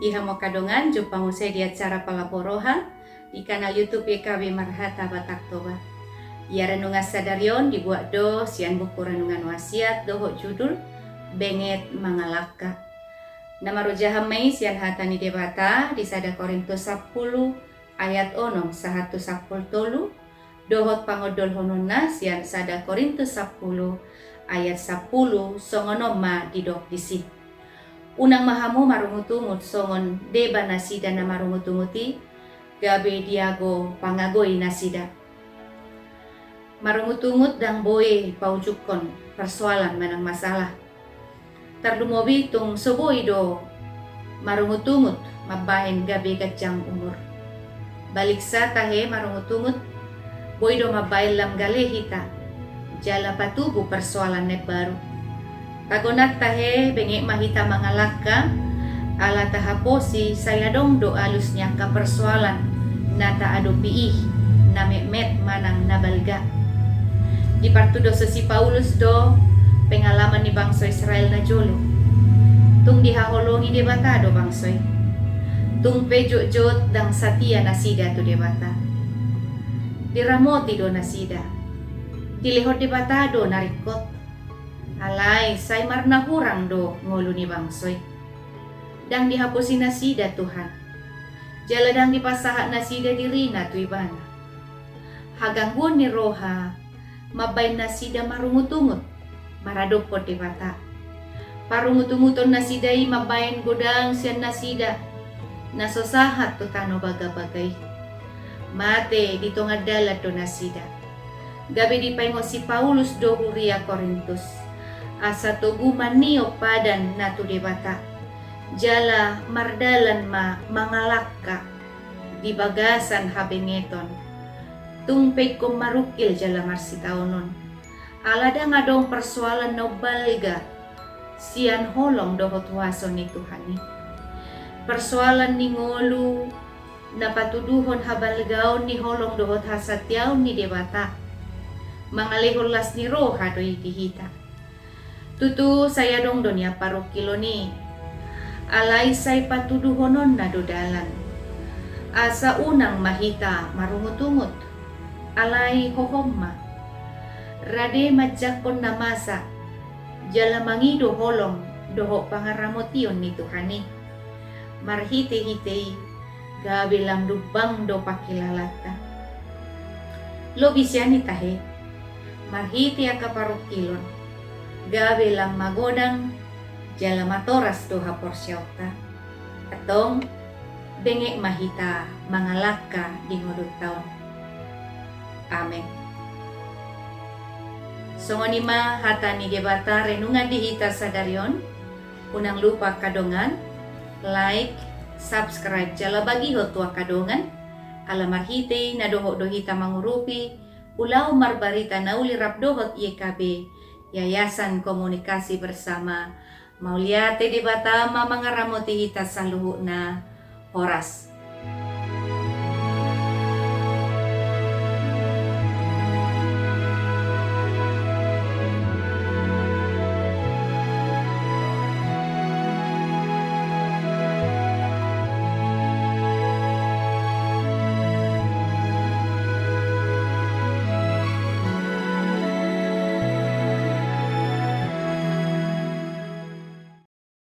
Diha mo kadongan jumpa mo sa di acara palaporoha di kanal YouTube YKB Marhata Bataktoba. Ya renungan sadarion dibuat do sian buku renungan wasiat doho judul Benget Mangalaka. Nama rojaha mai sian hatani debata di sada Korintus 10 ayat 6 sahatu 10 tolu dohot pangodol hononna sian sada Korintus 10 ayat 10 songono ma didok disi. Unang mahamu marungutumut songon deba nasida na marungutumuti gabe diago pangagoi nasida. Marungutumut dang boy paujukon persoalan manang masalah. Tardumobi tung soboi do marungutumut mabahin gabe kacang umur. Balik sa tahe marungutumut boy do mabahin lam galehita jala patubu persoalan ne baru. Tagonat tahe bengek mahita mangalaka ala tahaposi saya dong do alus nyangka persoalan nata ado piih na met manang nabalga. Di partudo si Paulus do pengalaman ni bangsa Israel na jolo. Tung dihaholongi debata do bangsoy. Tung pejot-jot dang satia nasida to debata. Diramoti do nasida. Dilihot debata do narikot. Alay, say marna hurang do ngolo ni bangsoy. Dang dihapusin nasida Tuhan. Jala dang dipasahat nasida diri na tu ibana. Haganggun ni roha, mabay nasida marungutungut, maradopot di bata. Parungutumuton nasidai mabayin godang siyan nasida, nasosahat to tano bagabagay. Mate dito nga dala to nasida. Gabi di paingo si Paulus do huria Korintus. Asa tuguman niyo padan na to debata. Jala mardalan mangalaka di bagasan habengeton. Tungpeg ko marukil jala marsitaonon. Alada nga dong persoalan no balga sian holong dohot wason ni Tuhani. Persoalan ni ngolu na patuduhon habalgaon ni holong dohot hasatyaw ni debata. Mangalihulas ni roha do ikihita. Tutu saya dong donya parokilo ni. Alay say patuduhonon na dodalan. Asa unang mahita marungutumut. Alay hohomma. Rade majakon na masa. Jala mangido holong doho pangaramotion ni Tuhani. Marhite-hitei gabi lang lubang do pakilalata. Lobi siya ni tahe. Marhite ka parokilon. Gabi lang magodang jala matoras do haporsyauta. Atong bengek mahita mangalaka di ngudut taon. Amen. Songonima hata ni debata renungan dihita sadarion. Unang lupa kadongan, like, subscribe jala bagi hotwa kadongan. Alamar hite na doho dohita mangurupi, ulaw marbarita na ulirap dohot YKB. Yayasan Komunikasi Bersama Mauliate debata mamangaramoti hita sa luhu na oras.